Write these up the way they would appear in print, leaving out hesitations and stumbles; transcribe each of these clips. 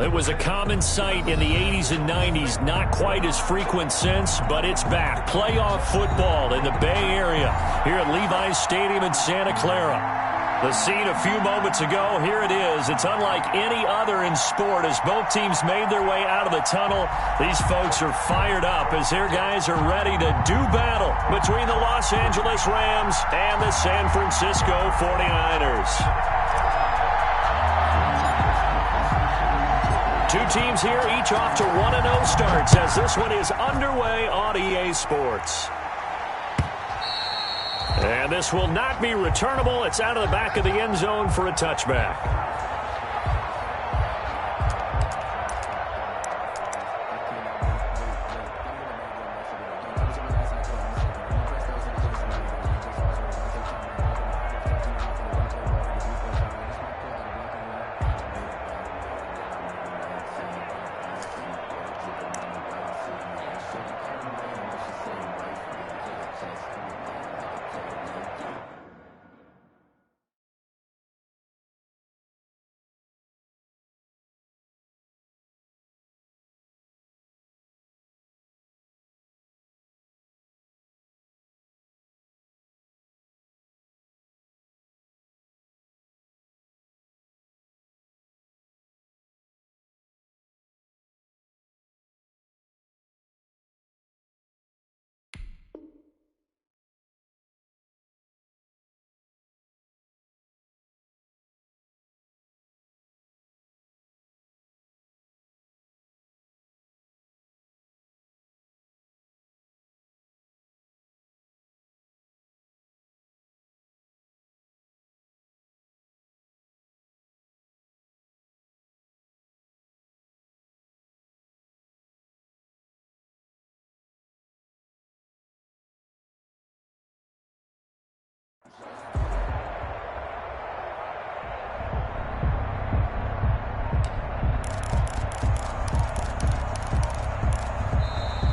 It was a common sight in the 80s and 90s, not quite as frequent since, but it's back. Playoff football in the Bay Area here at Levi's Stadium in Santa Clara. The scene a few moments ago, here it is. It's unlike any other in sport as both teams made their way out of the tunnel. These folks are fired up as their guys are ready to do battle between the Los Angeles Rams and the San Francisco 49ers. Two teams here, each off to 1-0 starts as this one is underway on EA Sports. And this will not be returnable. It's out of the back of the end zone for a touchback.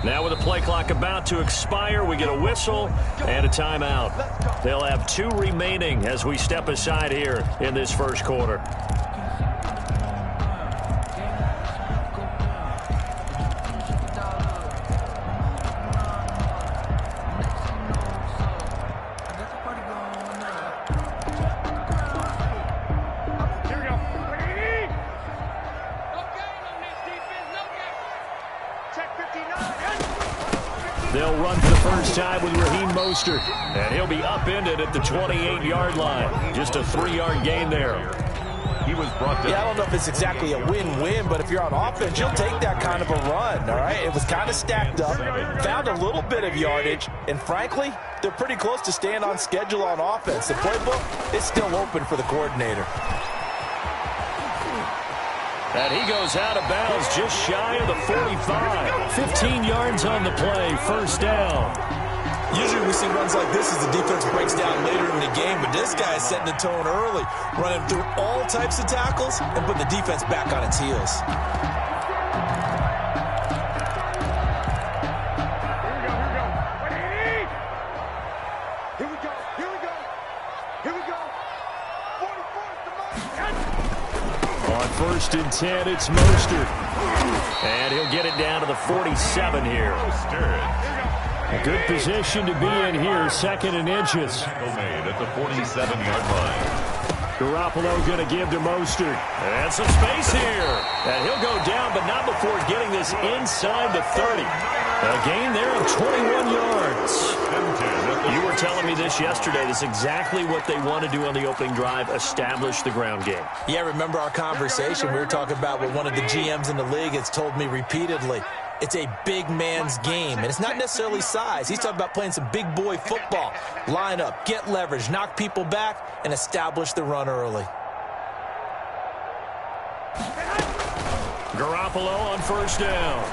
Now with the play clock about to expire, we get a whistle and a timeout. They'll have two remaining as we step aside here in this first quarter. They'll run for the first time with Raheem Mostert, and he'll be upended at the 28-yard line. Just a 3-yard gain there. He was brought down. Yeah, I don't know if it's exactly a win-win, but if you're on offense, you'll take that kind of a run, all right? It was kind of stacked up, found a little bit of yardage, and frankly, they're pretty close to staying on schedule on offense. The playbook is still open for the coordinator. And he goes out of bounds just shy of the 45. 15 yards on the play, first down. Usually we see runs like this as the defense breaks down later in the game, but this guy is setting the tone early, running through all types of tackles and putting the defense back on its heels. First and 10, it's Mostert. And he'll get it down to the 47 here. A good position to be in here, second and inches. Made at the 47-yard line. Garoppolo going to give to Mostert. And some space here. And he'll go down, but not before getting this inside the 30. A gain there of 21 yards. You were telling me this yesterday. This is exactly what they want to do on the opening drive, establish the ground game. Yeah, remember our conversation? We were talking about what one of the GMs in the league has told me repeatedly. It's a big man's game, and it's not necessarily size. He's talking about playing some big boy football. Line up, get leverage, knock people back, and establish the run early. Garoppolo on first down.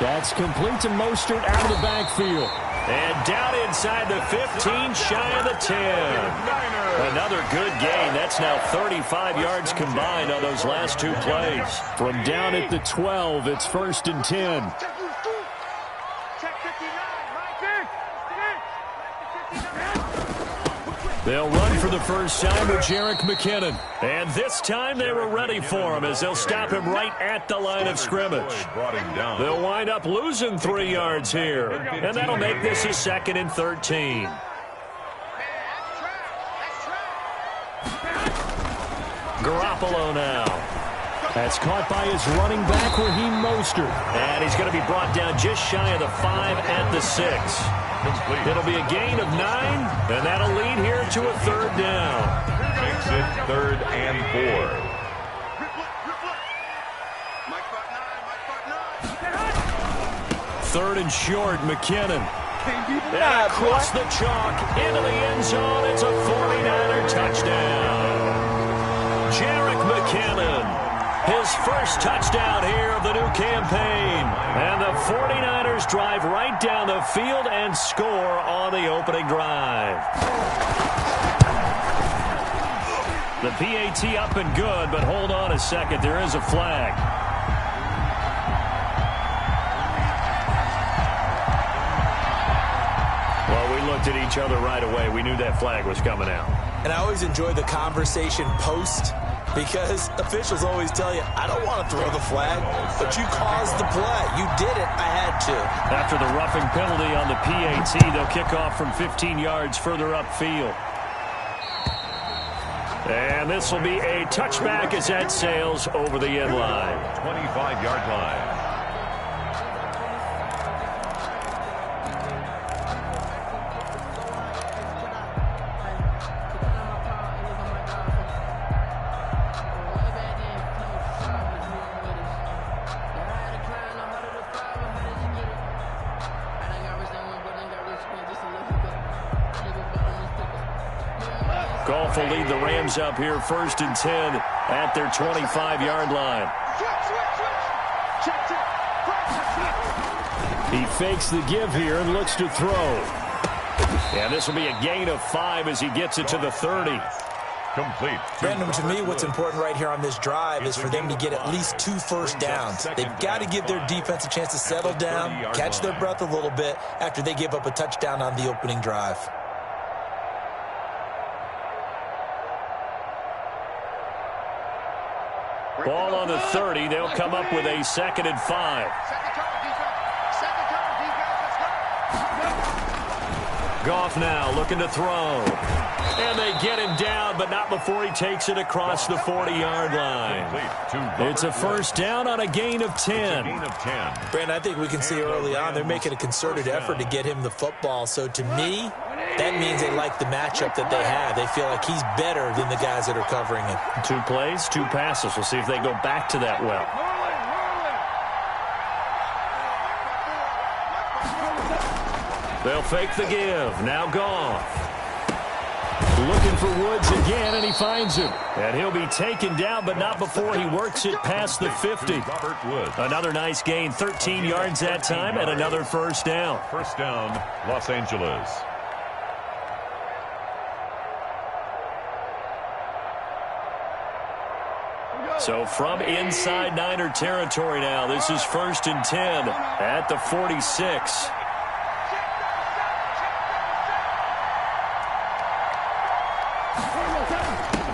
That's complete to Mostert out of the backfield. And down inside the 15, shy of the 10. Another good gain. That's now 35 yards combined on those last two plays. From down at the 12, it's first and 10. They'll run for the first time with Jerick McKinnon. And this time they were ready for him as they'll stop him right at the line of scrimmage. They'll wind up losing 3 yards here. And that'll make this a 2nd and 13. Garoppolo now. That's caught by his running back, Raheem Mostert. And he's going to be brought down just shy of the 5 at the 6. It'll be a gain of 9, and that'll lead here to a 3rd down. Makes it 3rd and 4. 3rd and short, McKinnon. And across the chalk, into the end zone. It's a 49er touchdown. Jerick McKinnon. His first touchdown here of the new campaign. And the 49ers drive right down the field and score on the opening drive. The PAT up and good, but hold on a second. There is a flag. Well, we looked at each other right away. We knew that flag was coming out. And I always enjoy the conversation post, because officials always tell you, I don't want to throw the flag, but you caused the play. You did it. I had to. After the roughing penalty on the PAT, they'll kick off from 15 yards further upfield. And this will be a touchback as that sails over the end line. 25-yard line. Goff will lead the Rams up here 1st and 10 at their 25-yard line. He fakes the give here and looks to throw. And this will be a gain of 5 as he gets it to the 30. Complete. Brandon, to me, what's important right here on this drive is for them to get at least 2 first downs. They've got to give their defense a chance to settle down, catch their breath a little bit after they give up a touchdown on the opening drive. Ball on the 30. They'll come up with a 2nd and 5. Goff now looking to throw. And they get him down, but not before he takes it across the 40-yard line. It's a first down on a gain of 10. Brandon, I think we can see early on they're making a concerted effort to get him the football. So to me, that means they like the matchup that they have. They feel like he's better than the guys that are covering him. 2 plays, 2 passes. We'll see if they go back to that well. They'll fake the give. Now Goff. Looking for Woods again, and he finds him. And he'll be taken down, but not before he works it past the 50. Another nice gain, 13 yards that time, and another first down. First down, Los Angeles. So from inside Niner territory now, this is 1st and 10 at the 46.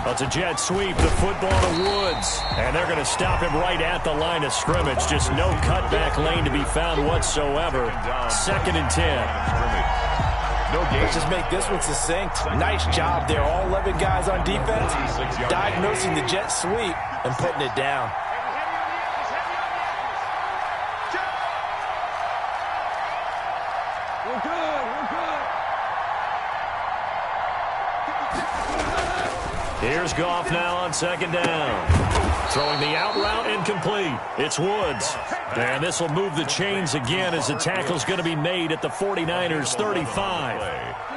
It's a jet sweep, the football to Woods. And they're going to stop him right at the line of scrimmage. Just no cutback lane to be found whatsoever. 2nd and 10. Let's just make this one succinct. Nice job there. All 11 guys on defense diagnosing the jet sweep and putting it down. We're good. Here's Goff now on 2nd down. Throwing the out route incomplete. It's Woods. And this will move the chains again as the tackle's going to be made at the 49ers 35.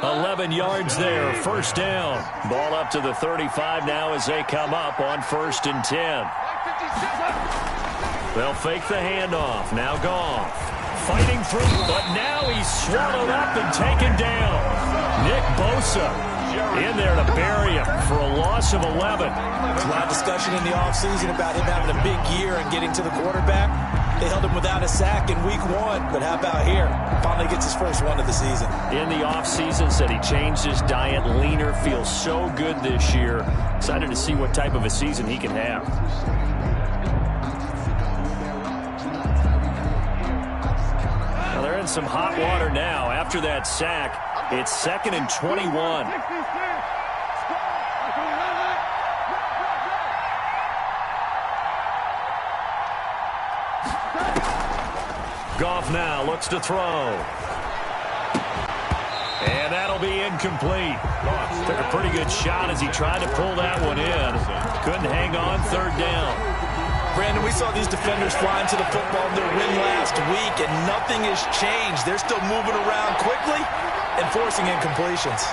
11 yards there, first down. Ball up to the 35 now as they come up on 1st and 10. They'll fake the handoff. Now Goff. Fighting through, but now he's swallowed up and taken down. Nick Bosa in there to bury him for a loss of 11. There's a lot of discussion in the offseason about him having a big year and getting to the quarterback. They held him without a sack in week 1, but how about here? Finally gets his first one of the season. In the offseason, said he changed his diet, leaner, feels so good this year. Excited to see what type of a season he can have. Well, they're in some hot water now. After that sack, it's 2nd and 21. Goff now looks to throw. And that'll be incomplete. Took a pretty good shot as he tried to pull that one in. Couldn't hang on, 3rd down. Brandon, we saw these defenders flying to the football in their win last week, and nothing has changed. They're still moving around quickly and forcing incompletions.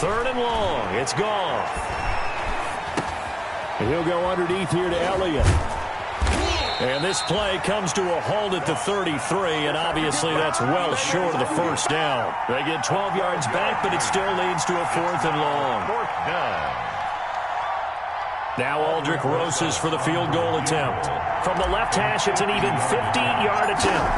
Third and long. It's Goff. And he'll go underneath here to Elliott. And this play comes to a halt at the 33, and obviously that's well short of the first down. They get 12 yards back, but it still leads to a 4th and long. Now Aldrick Roses for the field goal attempt. From the left hash, it's an even 50-yard attempt.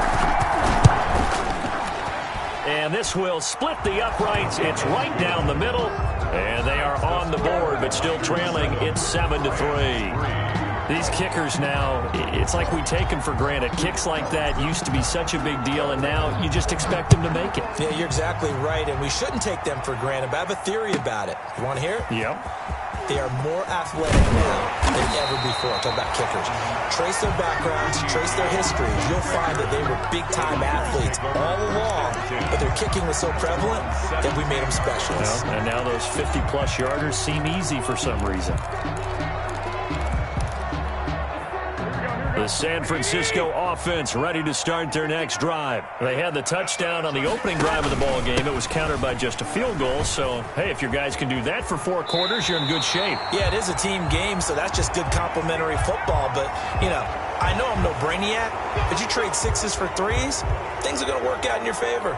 And this will split the uprights. It's right down the middle. And they are on the board, but still trailing. It's 7-3. These kickers now, it's like we take them for granted. Kicks like that used to be such a big deal, and now you just expect them to make it. Yeah, you're exactly right, and we shouldn't take them for granted, but I have a theory about it. You want to hear it? Yep. They are more athletic now than ever before. Talk about kickers. Trace their backgrounds, trace their histories. You'll find that they were big-time athletes all along, but their kicking was so prevalent that we made them specialists. Well, and now those 50-plus yarders seem easy for some reason. The San Francisco offense ready to start their next drive. They had the touchdown on the opening drive of the ball game. It was countered by just a field goal. So, hey, if your guys can do that for 4 quarters, you're in good shape. Yeah, it is a team game, so that's just good complimentary football. But, you know, I know I'm no brainiac, but you trade 6s for 3s, things are going to work out in your favor.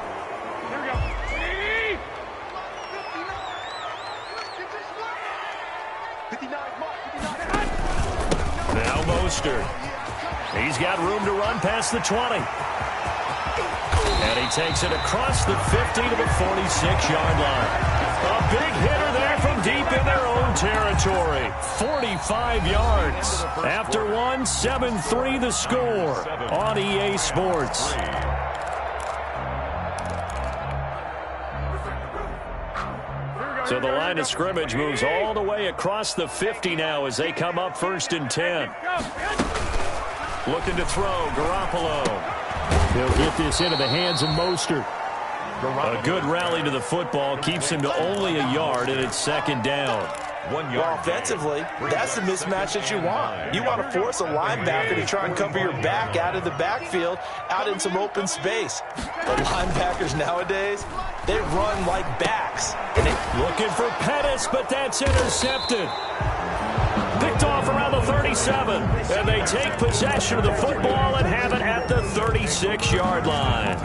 Now Mostert. He's got room to run past the 20. And he takes it across the 50 to the 46-yard line. A big hitter there from deep in their own territory. 45 yards. After one, 7-3 the score on EA Sports. So the line of scrimmage moves all the way across the 50 now as they come up 1st and 10. Looking to throw, Garoppolo. He'll get this into the hands of Mostert. A good rally to the football keeps him to only a yard, and it's 2nd down. Well, offensively, that's the mismatch that you want. You want to force a linebacker to try and cover your back out of the backfield, out in some open space. The linebackers nowadays, they run like backs. Looking for Pettis, but that's intercepted. Picked off around the 37, and they take possession of the football and have it at the 36-yard line.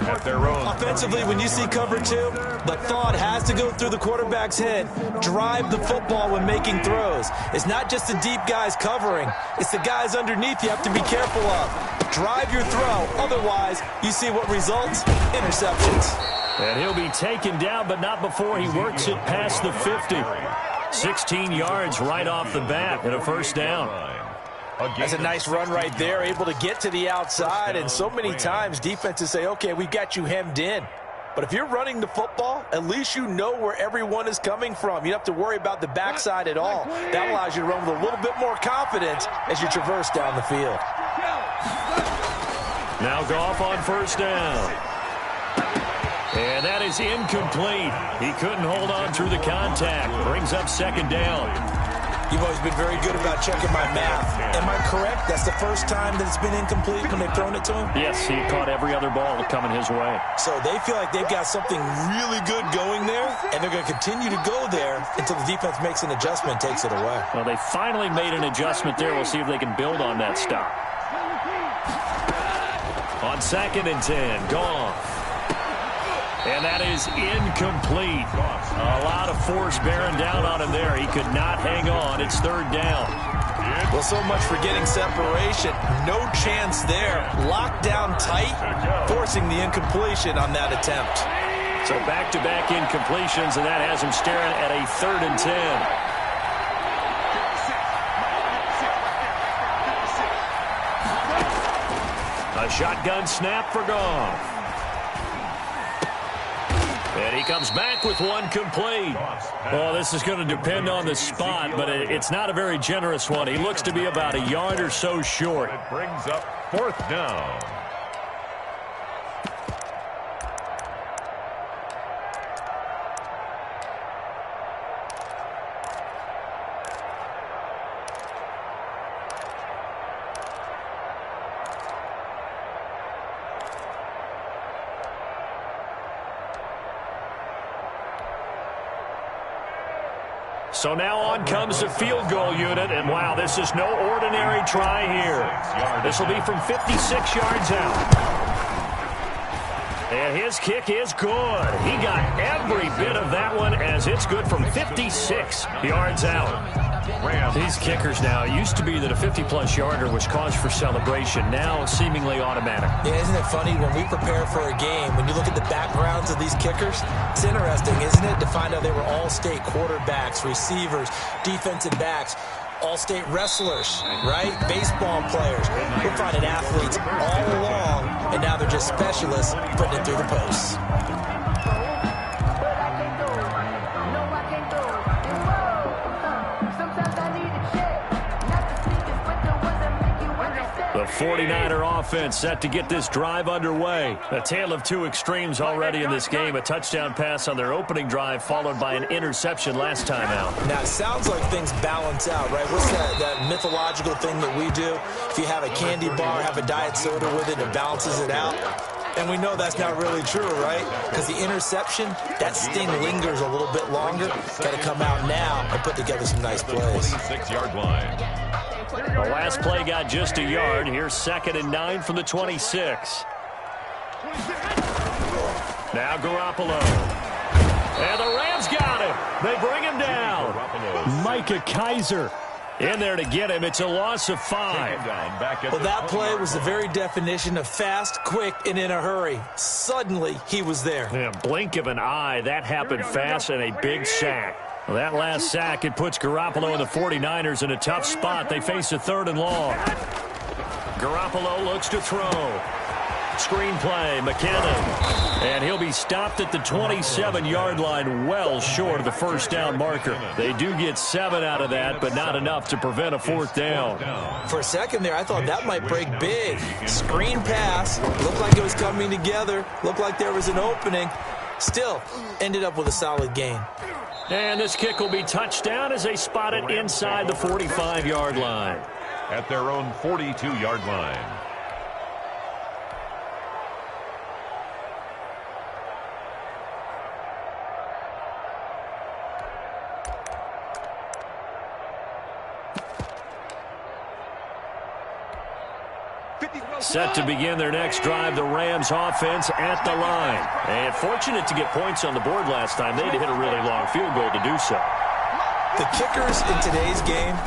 At their own. Offensively, when you see cover 2, the thought has to go through the quarterback's head. Drive the football when making throws. It's not just the deep guys covering. It's the guys underneath you have to be careful of. Drive your throw. Otherwise, you see what results? Interceptions. And he'll be taken down, but not before he works it past the 50. 16 yards right off the bat and a 1st down. That's a nice run right there, able to get to the outside, and so many times defenses say, okay, we got you hemmed in. But if you're running the football, at least you know where everyone is coming from. You don't have to worry about the backside at all. That allows you to run with a little bit more confidence as you traverse down the field. Now Goff on 1st down. And that is incomplete. He couldn't hold on through the contact. Brings up 2nd down. You've always been very good about checking my math. Am I correct? That's the first time that it's been incomplete when they've thrown it to him? Yes, he caught every other ball coming his way. So they feel like they've got something really good going there, and they're going to continue to go there until the defense makes an adjustment and takes it away. Well, they finally made an adjustment there. We'll see if they can build on that stop. On 2nd and 10, Goff. And that is incomplete. A lot of force bearing down on him there. He could not hang on. It's third down. Well, so much for getting separation. No chance there. Locked down tight, forcing the incompletion on that attempt. So back-to-back incompletions, and that has him staring at a 3rd and 10. A shotgun snap for Goff. And he comes back with one complete. Well, this is going to depend on the spot, but it's not a very generous one. He looks to be about a yard or so short. It brings up 4th down. So now on comes the field goal unit, and wow, this is no ordinary try here. This will be from 56 yards out. And his kick is good. He got every bit of that one as it's good from 56 yards out. These kickers now, it used to be that a 50-plus yarder was cause for celebration. Now seemingly automatic. Yeah, isn't it funny when we prepare for a game, when you look at the backgrounds of these kickers, it's interesting, isn't it, to find out they were all-state quarterbacks, receivers, defensive backs, all-state wrestlers, right? Baseball players. We're finding athletes all along, and now they're just specialists putting it through the posts. The 49er offense set to get this drive underway. A tale of two extremes already in this game. A touchdown pass on their opening drive followed by an interception last time out. Now, it sounds like things balance out, right? What's that mythological thing that we do? If you have a candy bar, have a diet soda with it, it balances it out. And we know that's not really true, right? Because the interception, that sting lingers a little bit longer. Got to come out now and put together some nice plays. 26-yard line. The last play got just a yard. Here's 2nd and 9 from the 26. Now Garoppolo. And the Rams got him. They bring him down. Micah Kaiser in there to get him. It's a loss of 5. Well, that play was the very definition of fast, quick, and in a hurry. Suddenly, he was there. Yeah, blink of an eye. That happened fast and a big sack. Well, that last sack, it puts Garoppolo and the 49ers in a tough spot. They face a 3rd and long. Garoppolo looks to throw. Screen play, McKinnon. And he'll be stopped at the 27-yard line, well short of the first down marker. They do get 7 out of that, but not enough to prevent a 4th down. For a second there, I thought that might break big. Screen pass. Looked like it was coming together. Looked like there was an opening. Still, ended up with a solid gain. And this kick will be touchdown as they spot it inside the 45-yard line. At their own 42-yard line. Set to begin their next drive, the Rams offense at the line. And fortunate to get points on the board last time. They had to hit a really long field goal to do so. The kickers in today's game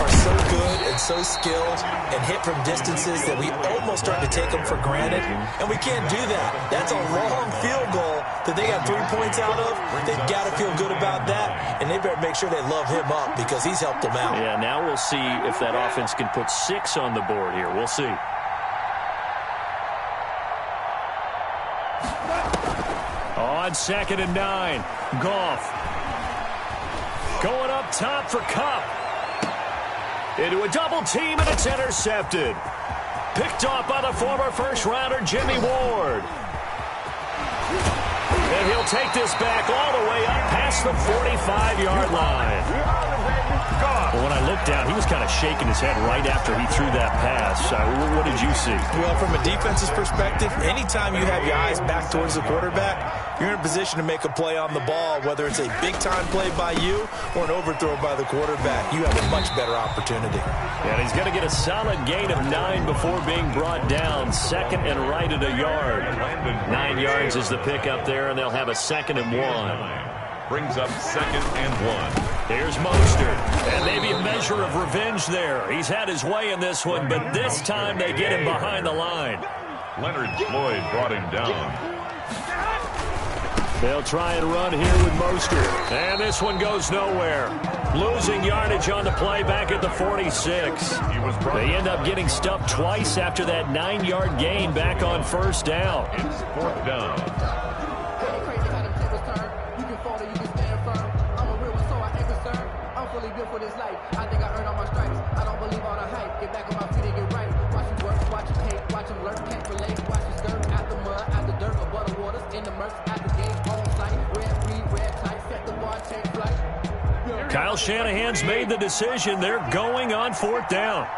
are so good and so skilled and hit from distances that we almost start to take them for granted. And we can't do that. That's a long field goal that they got 3 points out of. They've got to feel good about that. And they better make sure they love him up because he's helped them out. Yeah, now we'll see if that offense can put 6 on the board here. We'll see. On 2nd and 9, Goff. Going up top for Kupp. Into a double team, and it's intercepted. Picked off by the former first-rounder Jimmy Ward. And he'll take this back all the way up past the 45-yard line. Well, when I look broke down. He was kind of shaking his head right after he threw that pass. What did you see? Well, from a defense's perspective, anytime you have your eyes back towards the quarterback, you're in a position to make a play on the ball, whether it's a big-time play by you or an overthrow by the quarterback. You have a much better opportunity. And he's going to get a solid gain of 9 before being brought down. Second and right at a yard. 9 yards is the pickup there, and they'll have a 2nd and 1. Brings up 2nd and 1. Here's Mostert, and maybe a measure of revenge there. He's had his way in this one, but this time they get him behind the line. Leonard Floyd brought him down. They'll try and run here with Mostert, and this one goes nowhere. Losing yardage on the play back at the 46. They end up getting stuffed twice after that 9-yard gain back on 1st down. It's 4th down. For this life, I think I earned all my stripes. I don't believe all the hype. Get back on my feet and get right. Watch him work, watch him hate, watch him lurk, can't relate. Watch him skirt at the mud, at the dirt, above the waters, in the murks, at the game, on site. Red free, red tight, set the bar, take flight. Kyle Shanahan's made the decision. They're going on 4th down.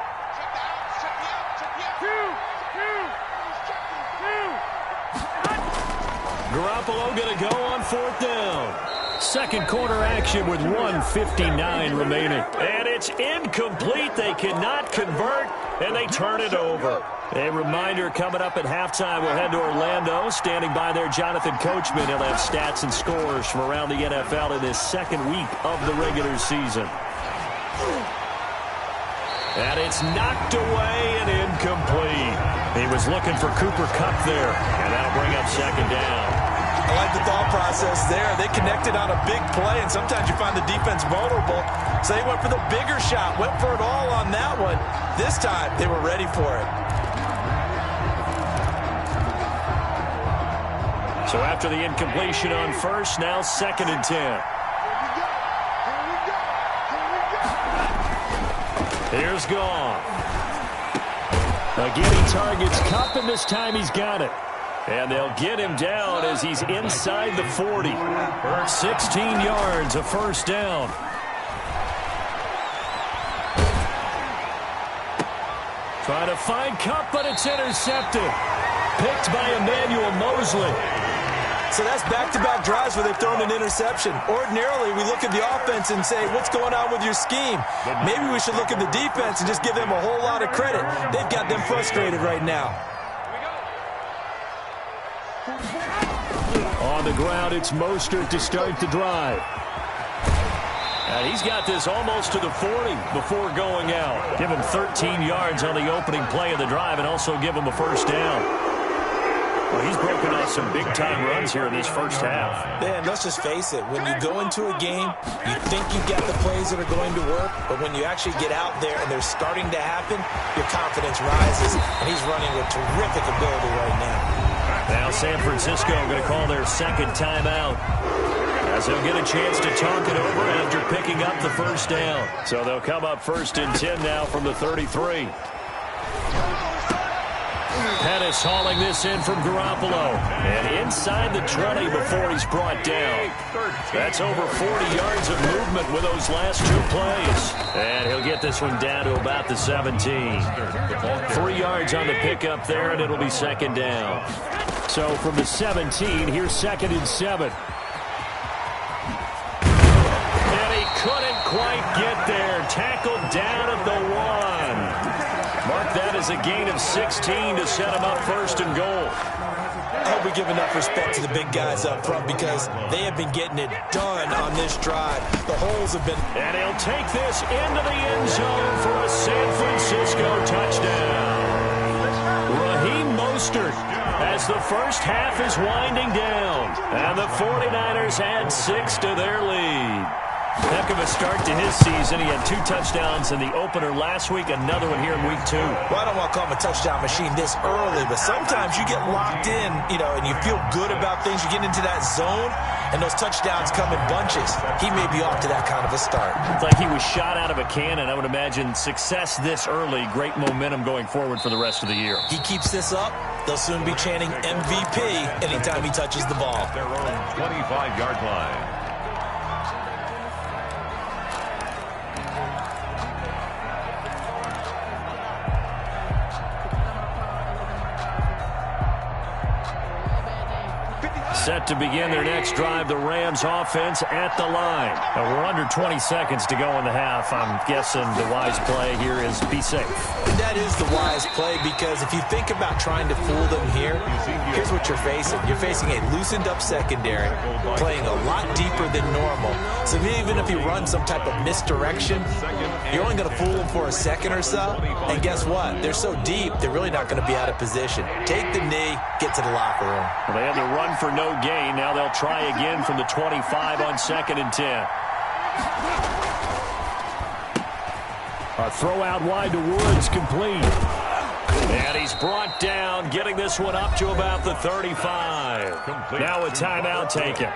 Garoppolo going to go on 4th down. Second quarter action with 1:59 remaining. And it's incomplete. They cannot convert, and they turn it over. A reminder coming up at halftime. We'll head to Orlando. Standing by there, Jonathan Coachman. He'll have stats and scores from around the NFL in this 2nd week of the regular season. And it's knocked away and incomplete. He was looking for Cooper Kupp there, and that'll bring up 2nd down. I like the thought process there. They connected on a big play, and sometimes you find the defense vulnerable. So they went for the bigger shot, went for it all on that one. This time, they were ready for it. So after the incompletion on 1st, now 2nd and 10. Here's Goff. Again, he targets Kupp, and this time he's got it. And they'll get him down as he's inside the 40. 16 yards, a 1st down. Trying to find Kupp, but it's intercepted. Picked by Emmanuel Mosley. So that's back-to-back drives where they've thrown an interception. Ordinarily, we look at the offense and say, what's going on with your scheme? Maybe we should look at the defense and just give them a whole lot of credit. They've got them frustrated right now. On the ground, it's Mostert to start the drive. And he's got this almost to the 40 before going out. Give him 13 yards on the opening play of the drive and also give him a 1st down. Well, he's broken off some big-time runs here in this 1st half. Man, let's just face it. When you go into a game, you think you've got the plays that are going to work, but when you actually get out there and they're starting to happen, your confidence rises, and he's running with terrific ability right now. Now San Francisco going to call their 2nd timeout, as they'll get a chance to talk it over after picking up the 1st down. So they'll come up 1st and 10 now from the 33. Pettis hauling this in from Garoppolo. And inside the 20 before he's brought down. That's over 40 yards of movement with those last 2 plays. And he'll get this one down to about the 17. 3 yards on the pickup there, and it'll be 2nd down. So from the 17, here's 2nd and 7. And he couldn't quite get there. Tackled down at the 1. Mark that as a gain of 16 to set him up 1st and goal. I hope we give enough respect to the big guys up front because they have been getting it done on this drive. The holes have been... And he'll take this into the end zone for a San Francisco touchdown. Raheem Mostert as the 1st half is winding down. And the 49ers add 6 to their lead. Heck of a start to his season. He had 2 touchdowns in the opener last week, another one here in week 2. Well, I don't want to call him a touchdown machine this early, but sometimes you get locked in, and you feel good about things. You get into that zone, and those touchdowns come in bunches. He may be off to that kind of a start. It's like he was shot out of a cannon. I would imagine success this early, great momentum going forward for the rest of the year. He keeps this up, they'll soon be chanting MVP anytime he touches the ball. Their own 25-yard line. Set to begin their next drive, the Rams offense at the line. Now we're under 20 seconds to go in the half. I'm guessing the wise play here is be safe. That is the wise play, because if you think about trying to fool them here, here's what you're facing. You're facing a loosened up secondary, playing a lot deeper than normal. So even if you run some type of misdirection, you're only going to fool them for a second or so. And guess what? They're so deep, they're really not going to be out of position. Take the knee, get to the locker room. Well, they had to run for no gain. Now they'll try again from the 25 on 2nd and 10. A throw out wide to Woods, complete. And he's brought down, getting this one up to about the 35. Now a timeout taken.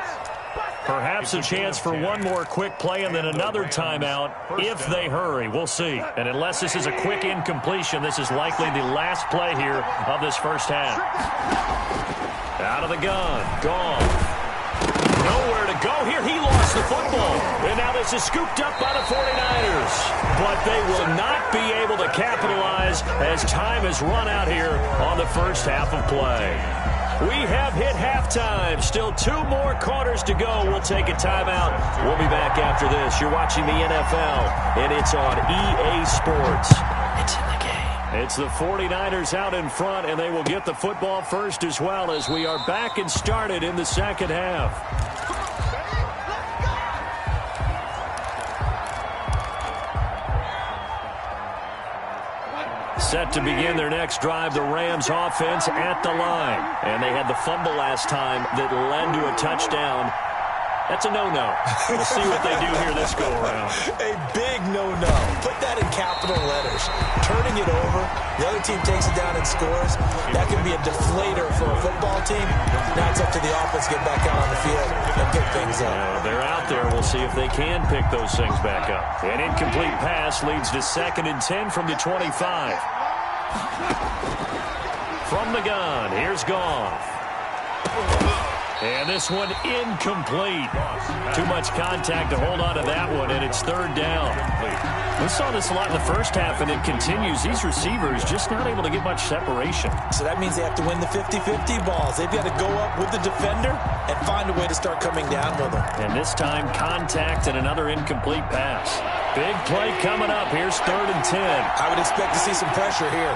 Perhaps a chance for one more quick play and then another timeout if they hurry. We'll see. And unless this is a quick incompletion, this is likely the last play here of this first half. Out of the gun. Gone. Nowhere to go here. He lost the football. And now this is scooped up by the 49ers. But they will not be able to capitalize as time has run out here on the first half of play. We have hit halftime. Still 2 more quarters to go. We'll take a timeout. We'll be back after this. You're watching the NFL, and it's on EA Sports. It's in the game. It's the 49ers out in front, and they will get the football first as well as we are back and started in the second half. Set to begin their next drive, the Rams offense at the line. And they had the fumble last time that led to a touchdown. That's a no-no. We'll see what they do here this go-around. A big no-no. Put that in capital letters. Turning it over, the other team takes it down and scores. That can be a deflator for a football team. Now it's up to the offense to get back out on the field and pick things up. They're out there. We'll see if they can pick those things back up. An incomplete pass leads to 2nd and 10 from the 25. From the gun, here's Goff. And this one incomplete. Too much contact to hold on to that one, and it's 3rd down. We saw this a lot in the first half, and it continues. These receivers just not able to get much separation. So that means they have to win the 50-50 balls. They've got to go up with the defender and find a way to start coming down with them. And this time, contact and another incomplete pass. Big play coming up. Here's 3rd and 10. I would expect to see some pressure here.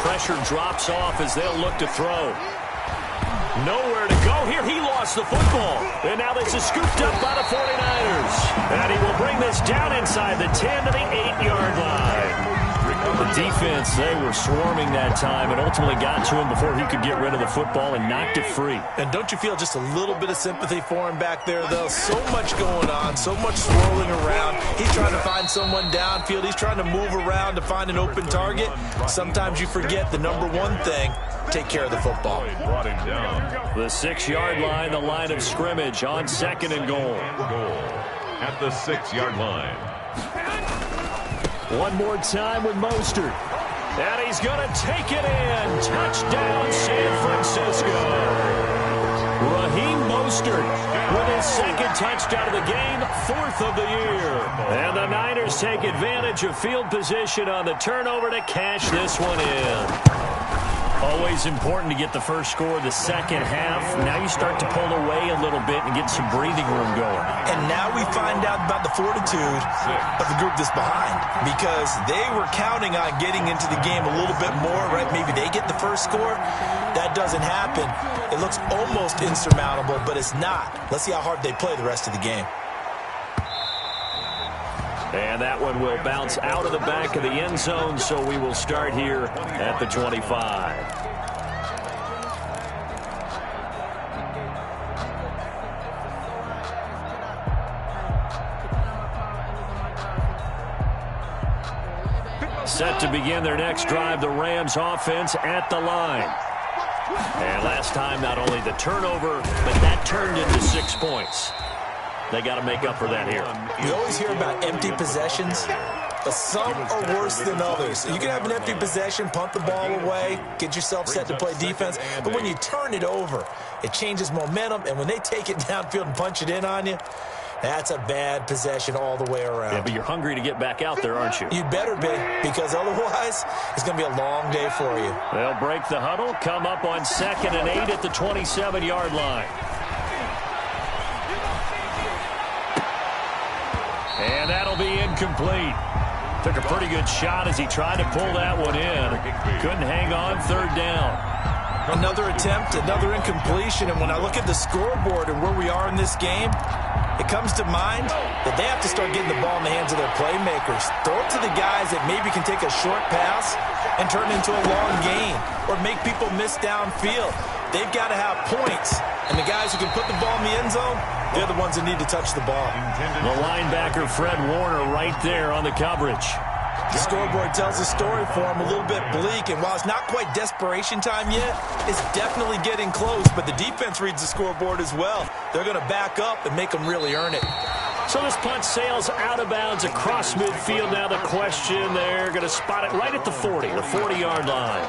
Pressure drops off as they'll look to throw. Nowhere to go here. He lost the football. And now this is scooped up by the 49ers. And he will bring this down inside the 10 to the 8-yard line. The defense, they were swarming that time and ultimately got to him before he could get rid of the football and knocked it free. And don't you feel just a little bit of sympathy for him back there, though? So much going on, so much swirling around. He's trying to find someone downfield. He's trying to move around to find an open target. Sometimes you forget the number one thing, take care of the football. The 6-yard line, the line of scrimmage on 2nd and goal. At the 6-yard line. One more time with Mostert. And he's going to take it in. Touchdown, San Francisco. Raheem Mostert with his 2nd touchdown of the game, 4th of the year. And the Niners take advantage of field position on the turnover to cash this one in. Always important to get the first score of the second half. Now you start to pull away a little bit and get some breathing room going. And now we find out about the fortitude of the group that's behind, because they were counting on getting into the game a little bit more, right? Maybe they get the first score. That doesn't happen. It looks almost insurmountable, but it's not. Let's see how hard they play the rest of the game. And that one will bounce out of the back of the end zone, so we will start here at the 25. Set to begin their next drive, the Rams offense at the line. And last time, not only the turnover, but that turned into 6 points. They got to make up for that here. We always hear about empty possessions, but some are worse than others. You can have an empty possession, punt the ball away, get yourself set to play defense, but when you turn it over, it changes momentum, and when they take it downfield and punch it in on you, That's a bad possession all the way around. Yeah, but you're hungry to get back out there, aren't you? You better be, because otherwise it's going to be a long day for you. They'll break the huddle, come up on 2nd and 8 at the 27-yard line. And that'll be incomplete. Took a pretty good shot as he tried to pull that one in. Couldn't hang on, 3rd down. Another attempt, another incompletion, and when I look at the scoreboard and where we are in this game, it comes to mind that they have to start getting the ball in the hands of their playmakers. Throw it to the guys that maybe can take a short pass and turn it into a long gain or make people miss downfield. They've got to have points, and the guys who can put the ball in the end zone, they're the ones that need to touch the ball. The linebacker, Fred Warner, right there on the coverage. The scoreboard tells a story for him, a little bit bleak, and while it's not quite desperation time yet, it's definitely getting close, but the defense reads the scoreboard as well. They're going to back up and make them really earn it. So this punt sails out of bounds across midfield. Now the question, they're going to spot it right at the 40, the 40-yard line.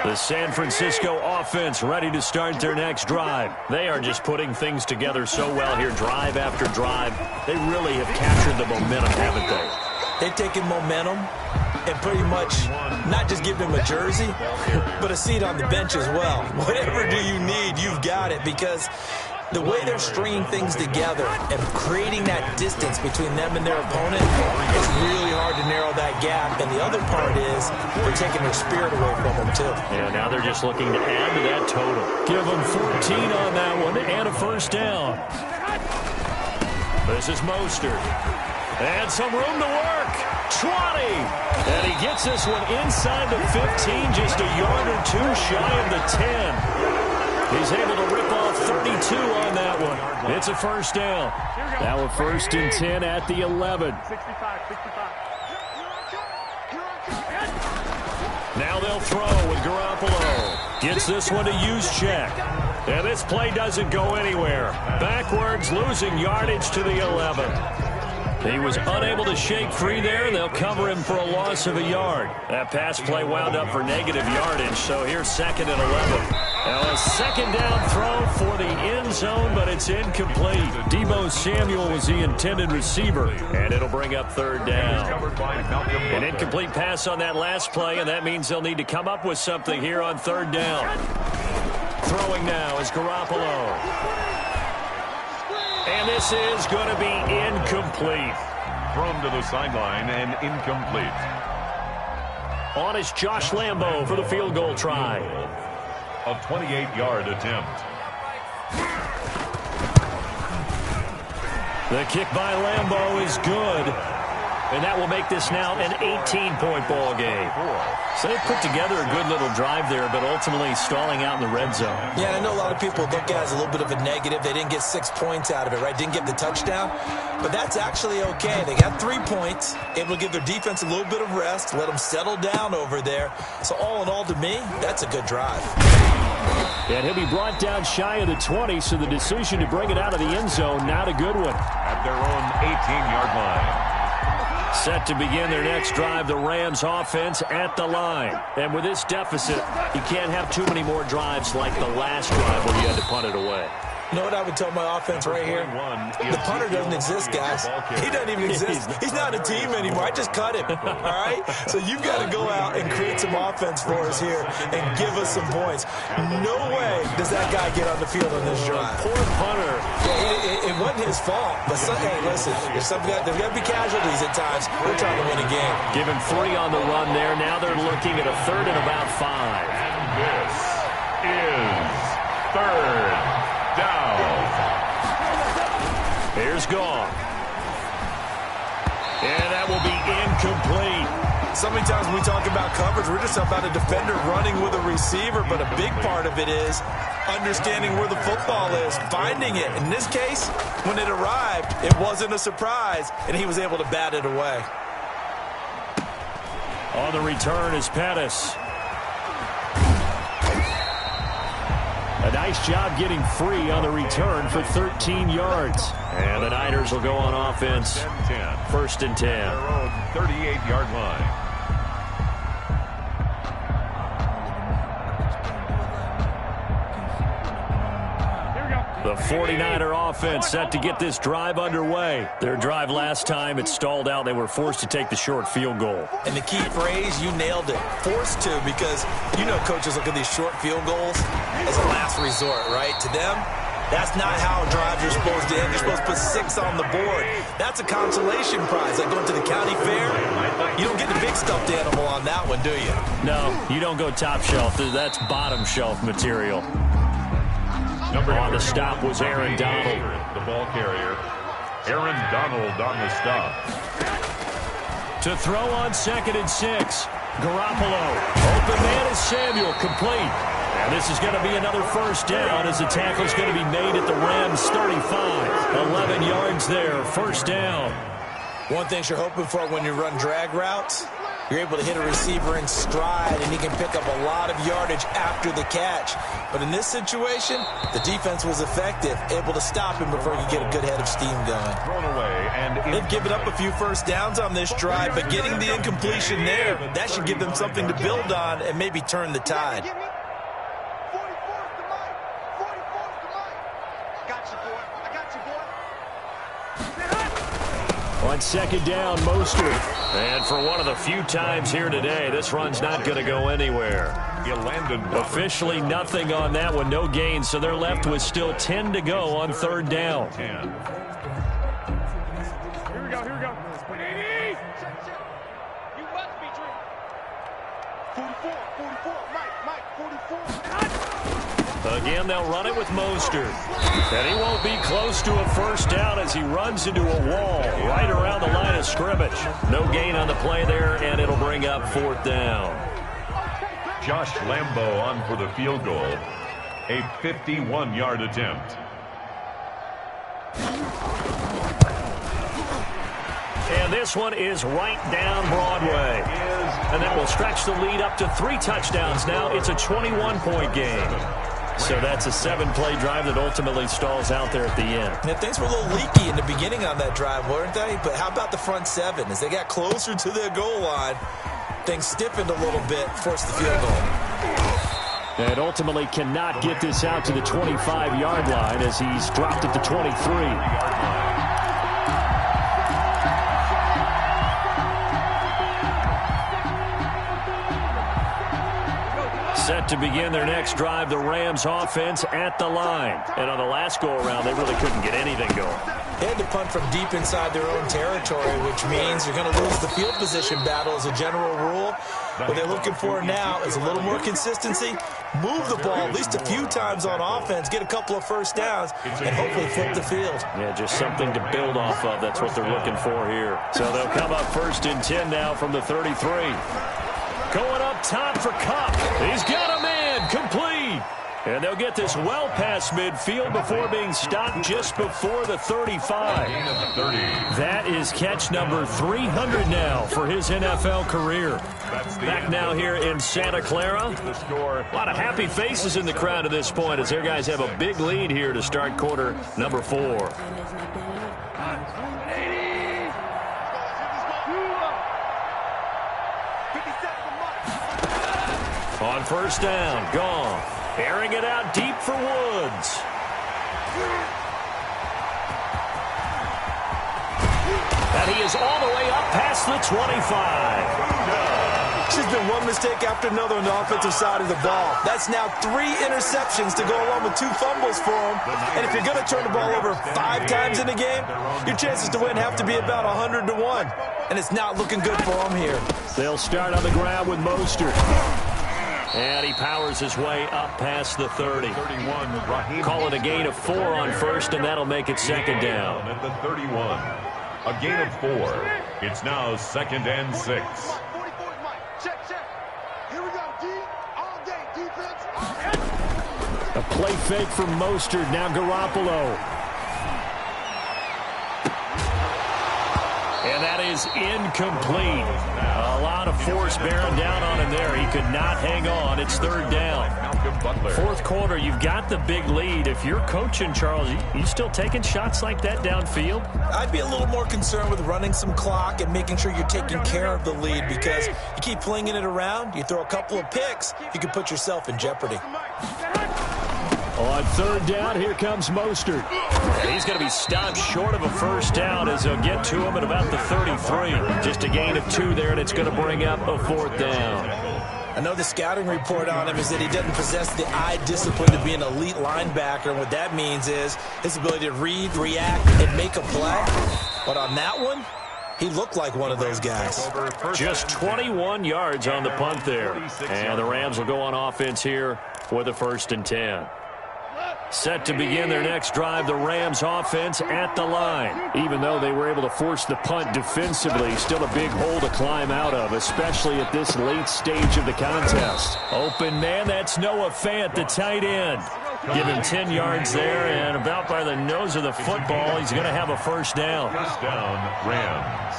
The San Francisco offense ready to start their next drive. They are just putting things together so well here, drive after drive. They really have captured the momentum, haven't they? They've taken momentum and pretty much not just give them a jersey, but a seat on the bench as well. Whatever do you need, you've got it, because the way they're stringing things together and creating that distance between them and their opponent, it's really hard to narrow that gap. And the other part is they're taking their spirit away from them, too. Yeah, now they're just looking to add to that total. Give them 14 on that one and a 1st down. This is Mostert. And some room to work. 20. And he gets this one inside the 15, just a yard or two shy of the 10. He's able to rip off 32 on that one. It's a 1st down. Now a 1st and 10 at the 11. Now they'll throw with Garoppolo. Gets this one to Juszczyk. And this play doesn't go anywhere. Backwards, losing yardage to the 11. He was unable to shake free there. They'll cover him for a loss of a yard. That pass play wound up for negative yardage, so here's 2nd and 11. Now a 2nd down throw for the end zone, but it's incomplete. Deebo Samuel was the intended receiver, and it'll bring up 3rd down. An incomplete pass on that last play, and that means they'll need to come up with something here on 3rd down. Throwing now is Garoppolo. And this is going to be incomplete. Thrown to the sideline and incomplete. On is Josh Lambo for the field goal try. A 28-yard attempt. The kick by Lambo is good. And that will make this now an 18-point ball game. So they put together a good little drive there, but ultimately stalling out in the red zone. Yeah, I know a lot of people look at it as a little bit of a negative. They didn't get 6 points out of it, right? Didn't get the touchdown. But that's actually okay. They got 3 points, able to give their defense a little bit of rest, let them settle down over there. So all in all, to me, that's a good drive. And he'll be brought down shy of the 20, so the decision to bring it out of the end zone, not a good one. At their own 18-yard line. Set to begin their next drive, the Rams offense at the line. And with this deficit, you can't have too many more drives like the last drive where you had to punt it away. You know what I would tell my offense right here? The punter doesn't exist, guys. He doesn't even exist. He's not a team anymore. I just cut him, all right? So you've got to go out and create some offense for us here and give us some points. No way does that guy get on the field on this drive. Poor punter. Yeah, it wasn't his fault. But, hey, listen, there's got to be casualties at times. We're trying to win a game. Given 3 on the run there. Now they're looking at a 3rd and about 5. And this is 3rd down. Here's Goff. And that will be incomplete. So many times when we talk about coverage, we're just talking about a defender running with a receiver, but a big part of it is understanding where the football is, finding it. In this case, when it arrived, it wasn't a surprise, and he was able to bat it away. On the return is Pettis. A nice job getting free on the return for 13 yards. And the Niners will go on offense. 1st and 10. Their own 38-yard line. The 49er offense set to get this drive underway. Their drive last time, it stalled out. They were forced to take the short field goal. And the key phrase, you nailed it. Forced to, because you know coaches look at these short field goals as a last resort, right? To them, that's not how drives are supposed to end. You're supposed to put 6 on the board. That's a consolation prize. Like going to the county fair, you don't get the big stuffed animal on that one, do you? No, you don't go top shelf. That's bottom shelf material. On the stop was Aaron Donald. The ball carrier, Aaron Donald on the stop. To throw on 2nd and 6. Garoppolo. Open man is Samuel. Complete. And this is going to be another first down as the tackle is going to be made at the Rams 35. 11 yards there. First down. One thing you're hoping for when you run drag routes, you're able to hit a receiver in stride, and he can pick up a lot of yardage after the catch. But in this situation, the defense was effective, able to stop him before he could get a good head of steam going. Thrown away, and they've given up a few first downs on this drive, but getting the incompletion there, that should give them something to build on and maybe turn the tide. On 2nd down, Mostert. And for one of the few times here today, this run's not going to go anywhere. Officially nothing on that one, no gain, so they're left with still 10 to go on 3rd down. Here we go. You must be dreaming. 44, Mike, 44. Again, they'll run it with Mostert. And he won't be close to a first down as he runs into a wall right around the line of scrimmage. No gain on the play there, and it'll bring up 4th down. Josh Lambo on for the field goal. A 51-yard attempt. And this one is right down Broadway. And that will stretch the lead up to 3 touchdowns now. It's a 21-point game. So that's a 7-play drive that ultimately stalls out there at the end. And things were a little leaky in the beginning on that drive, weren't they? But how about the front 7? As they got closer to their goal line, things stiffened a little bit, forced the field goal. And ultimately cannot get this out to the 25-yard line as he's dropped it to 23. Set to begin their next drive, the Rams offense at the line. And on the last go-around, they really couldn't get anything going. They had to punt from deep inside their own territory, which means you're going to lose the field position battle as a general rule. What they're looking for now is a little more consistency, move the ball at least a few times on offense, get a couple of first downs, and hopefully flip the field. Yeah, just something to build off of. That's what they're looking for here. So they'll come up 1st and 10 now from the 33. Going up top for Kupp. He's got a man. Complete. And they'll get this well past midfield before being stopped just before the 35. That is catch number 300 now for his NFL career. Back now here in Santa Clara. A lot of happy faces in the crowd at this point as their guys have a big lead here to start quarter number 4. On 1st down, gone. Airing it out deep for Woods. And he is all the way up past the 25. It's just been one mistake after another on the offensive side of the ball. That's now 3 interceptions to go along with 2 fumbles for him. And if you're going to turn the ball over 5 times in a game, your chances to win have to be about 100 to 1. And it's not looking good for him here. They'll start on the ground with Mostert. And he powers his way up past the 30. Call it a gain of 4 on 1st, and that'll make it 2nd down. At the 31. A gain of 4. It's now 2nd and 6. A play fake from Mostert. Now Garoppolo. And that is incomplete. A lot of force bearing down on him there. He could not hang on. It's 3rd down. 4th quarter, you've got the big lead. If you're coaching, Charles, you still taking shots like that downfield? I'd be a little more concerned with running some clock and making sure you're taking care of the lead, because you keep flinging it around, you throw a couple of picks, you can put yourself in jeopardy. On third down, here comes Mostert. And he's going to be stopped short of a first down as they'll get to him at about the 33. Just a gain of 2 there, and it's going to bring up a 4th down. I know the scouting report on him is that he doesn't possess the eye discipline to be an elite linebacker. And what that means is his ability to read, react, and make a play. But on that one, he looked like one of those guys. Just 21 yards on the punt there. And the Rams will go on offense here with a 1st and 10. Set to begin their next drive, the Rams offense at the line. Even though they were able to force the punt defensively, still a big hole to climb out of, especially at this late stage of the contest. Open man, that's Noah Fant, the tight end. Give him 10 yards there, and about by the nose of the football, he's going to have a 1st down. First down, Rams.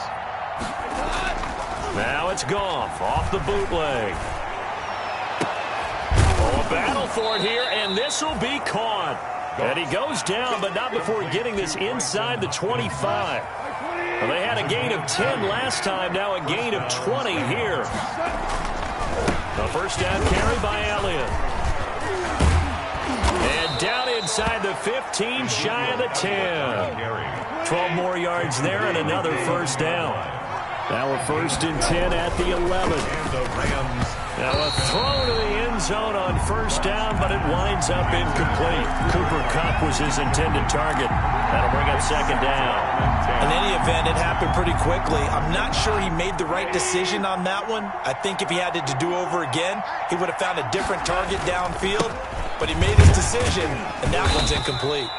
Now it's Goff off the bootleg. Oh, a battle for it here, and this will be caught. And he goes down, but not before getting this inside the 25. Well, they had a gain of 10 last time, now a gain of 20 here. A 1st down carry by Elliott. And down inside the 15, shy of the 10. 12 more yards there and another 1st down. Now a 1st and 10 at the 11. Now a throw to the end zone on 1st down, but it winds up incomplete. Cooper Kupp was his intended target. That'll bring up 2nd down. In any event, it happened pretty quickly. I'm not sure he made the right decision on that one. I think if he had to do over again, he would have found a different target downfield. But he made his decision, and that one's incomplete.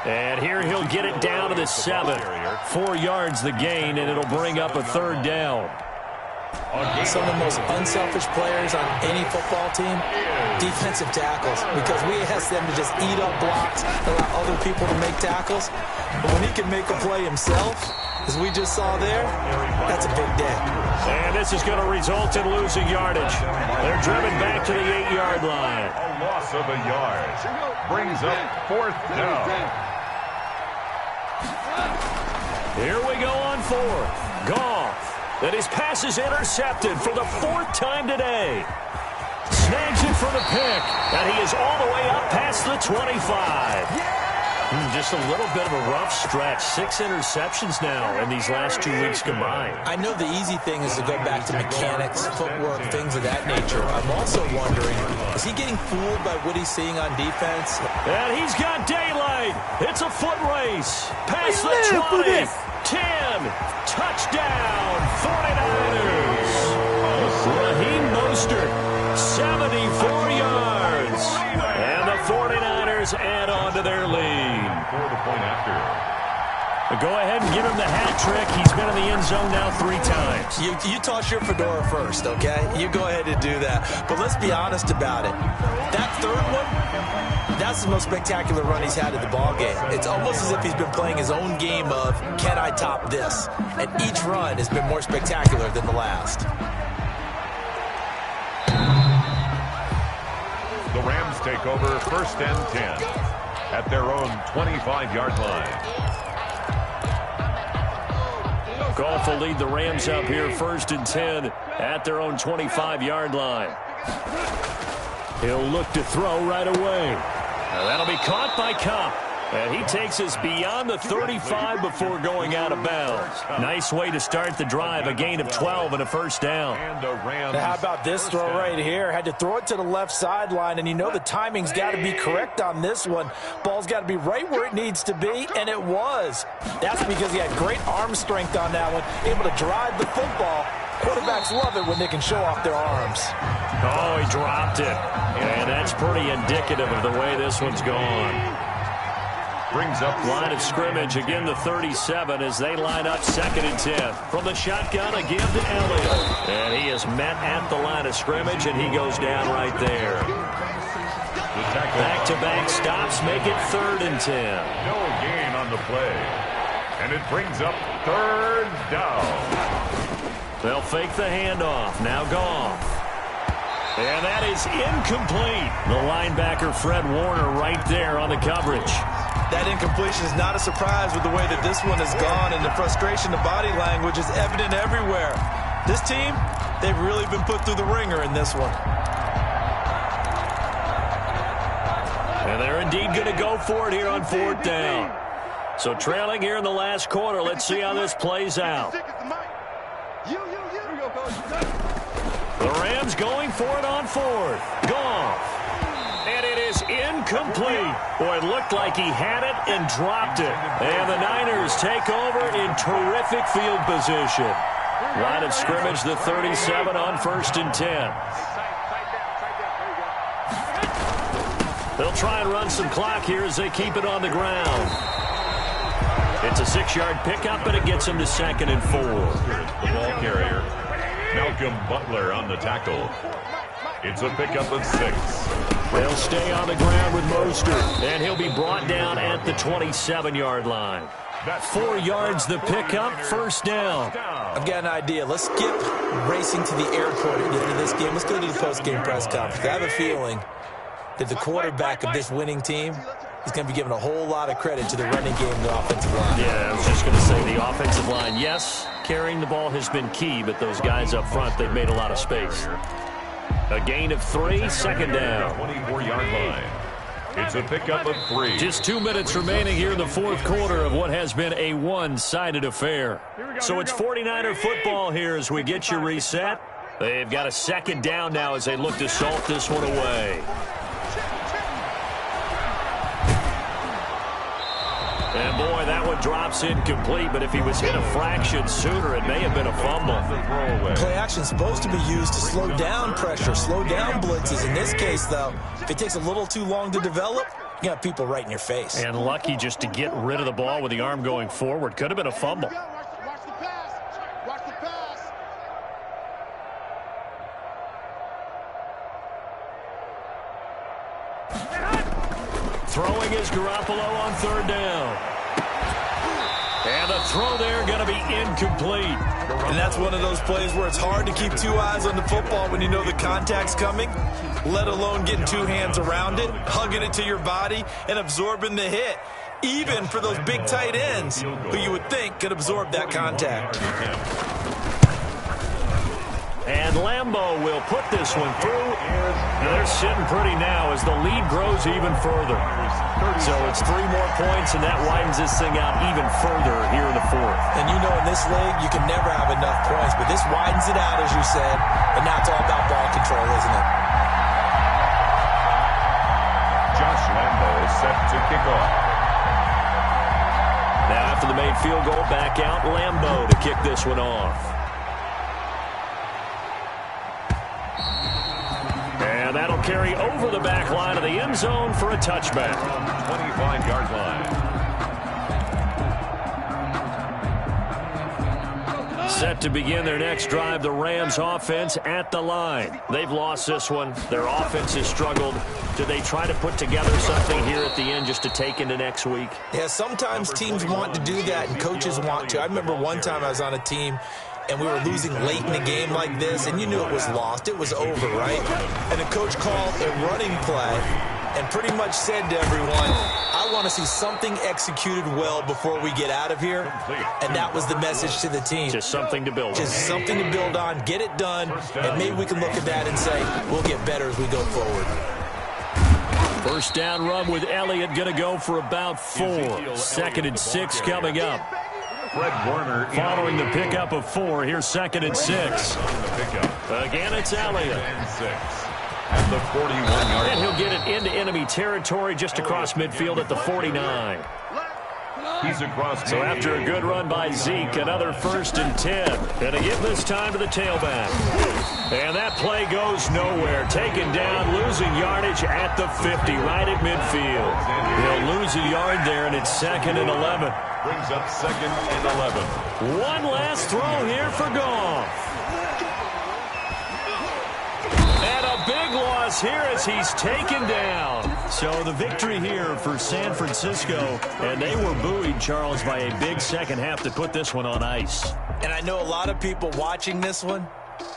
And here he'll get it down to the 7. 4 yards the gain, and it'll bring up a 3rd down. Some of the most unselfish players on any football team, defensive tackles, because we ask them to just eat up blocks, allow other people to make tackles. But when he can make a play himself, as we just saw there, that's a big day. And this is going to result in losing yardage. They're driven back to the 8-yard line. A loss of a yard brings up 4th down. Here we go on 4th. Goff. And his pass is intercepted for the 4th time today. Snags it for the pick. And he is all the way up past the 25. Just a little bit of a rough stretch. 6 interceptions now in these last 2 weeks combined. I know the easy thing is to go back to mechanics, footwork, things of that nature. I'm also wondering, is he getting fooled by what he's seeing on defense? And he's got daylight. It's a foot race. Past the 20. 10. Touchdown. 49ers. Raheem Mostert, 74 yards. And the 49ers add on to their lead. For the point after. Go ahead and give him the hat trick. He's been in the end zone now 3 times. You toss your fedora first, okay? You go ahead and do that. But let's be honest about it. That 3rd one, that's the most spectacular run he's had in the ballgame. It's almost as if he's been playing his own game of, can I top this? And each run has been more spectacular than the last. The Rams take over 1st and 10 at their own 25-yard line. Goff will lead the Rams up here 1st and 10 at their own 25-yard line. He'll look to throw right away. Now that'll be caught by Kupp. And he takes us beyond the 35 before going out of bounds. Nice way to start the drive. A gain of 12 and a 1st down. Now how about this throw right here? Had to throw it to the left sideline, and you know the timing's got to be correct on this one. Ball's got to be right where it needs to be, and it was. That's because he had great arm strength on that one, able to drive the football. Quarterbacks love it when they can show off their arms. Oh, he dropped it. And that's pretty indicative of the way this one's gone. Brings up line of scrimmage, again the 37 as they line up 2nd and 10. From the shotgun, a give to Elliott. And he is met at the line of scrimmage, and he goes down right there. Back-to-back stops make it 3rd and 10. No gain on the play. And it brings up 3rd down. They'll fake the handoff. Now Goff. And that is incomplete. The linebacker, Fred Warner, right there on the coverage. That incompletion is not a surprise with the way that this one has gone, and the frustration, the body language is evident everywhere. This team, they've really been put through the ringer in this one. And they're indeed going to go for it here on 4th down. So trailing here in the last quarter. Let's see how this plays out. The Rams going for it on 4th. Goff. And it is incomplete. Boy, it looked like he had it and dropped it. And the Niners take over in terrific field position. Line of scrimmage, the 37 on 1st and 10. They'll try and run some clock here as they keep it on the ground. It's a 6-yard pickup, and it gets him to 2nd and 4. The ball carrier, Malcolm Butler on the tackle. It's a pickup of 6. They'll stay on the ground with Mostert, and he'll be brought down at the 27-yard line. 4 yards the pickup, 1st down. I've got an idea. Let's skip racing to the airport at the end of this game. Let's go to the post-game press conference. I have a feeling that the quarterback of this winning team is going to be given a whole lot of credit to the running game and the offensive line. Yeah, I was just going to say the offensive line, yes, carrying the ball has been key, but those guys up front, they've made a lot of space. A gain of 3, 2nd down. 24-yard line. It's a pickup of 3. Just 2 minutes remaining here in the 4th quarter of what has been a one-sided affair. So it's 49er football here as we get you reset. They've got a 2nd down now as they look to salt this one away. And boy, that one drops incomplete, but if he was hit a fraction sooner, it may have been a fumble. Play action is supposed to be used to slow down pressure, slow down blitzes. In this case, though, if it takes a little too long to develop, you got people right in your face. And lucky just to get rid of the ball with the arm going forward. Could have been a fumble. Watch the pass. Watch the pass. Throwing is Garoppolo on 3rd down. And the throw there going to be incomplete. And that's one of those plays where it's hard to keep 2 eyes on the football when you know the contact's coming, let alone getting 2 hands around it, hugging it to your body, and absorbing the hit, even for those big tight ends who you would think could absorb that contact. And Lambeau will put this one through. They're sitting pretty now as the lead grows even further. So it's 3 more points, and that widens this thing out even further here in the 4th. And you know in this league, you can never have enough points, but this widens it out, as you said, and now it's all about ball control, isn't it? Josh Lambeau is set to kick off. Now after the made field goal, back out Lambeau to kick this one off. And that'll carry over the back line of the end zone for a touchback. 25-yard line. Set to begin their next drive, the Rams offense at the line. They've lost this one. Their offense has struggled. Do they try to put together something here at the end just to take into next week? Yeah, sometimes teams want to do that and coaches want to. I remember one time I was on a team and we were losing late in the game like this, and you knew it was lost. It was over, right? And the coach called a running play and pretty much said to everyone, I want to see something executed well before we get out of here. And that was the message to the team. Just something to build on. Just something to build on, get it done, and maybe we can look at that and say, we'll get better as we go forward. 1st down run with Elliott going to go for about 4. 2nd and 6 coming up. Fred Warner following the pickup of 4. Here's 2nd and 6. Again, it's Elliott. At the 41-yard and he'll get it into enemy territory just across midfield at the 49. He's across. So after a good run by Zeke, another 1st and 10. And to give this time to the tailback. And that play goes nowhere. Taken down, losing yardage at the 50, right at midfield. He'll lose a yard there, and it's 2nd and 11. Brings up 2nd and 11. One last throw here for Goff. And a big loss here as he's taken down. So the victory here for San Francisco, and they were buoyed, Charles, by a big second half to put this one on ice. And I know a lot of people watching this one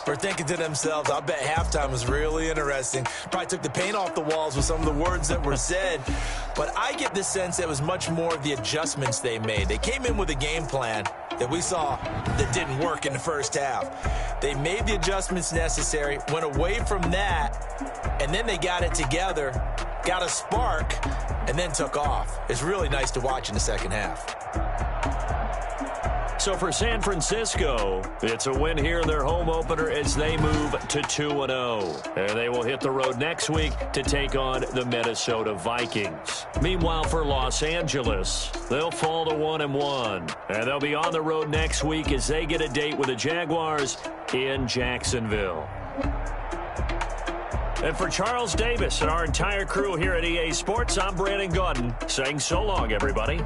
are thinking to themselves, I bet halftime was really interesting. Probably took the paint off the walls with some of the words that were said. But I get the sense it was much more of the adjustments they made. They came in with a game plan that we saw that didn't work in the first half. They made the adjustments necessary, went away from that, and then they got it together got a spark, and then took off. It's really nice to watch in the second half. So for San Francisco, it's a win here in their home opener as they move to 2-0. And they will hit the road next week to take on the Minnesota Vikings. Meanwhile, for Los Angeles, they'll fall to 1-1. And they'll be on the road next week as they get a date with the Jaguars in Jacksonville. And for Charles Davis and our entire crew here at EA Sports, I'm Brandon Gaudin saying so long, everybody.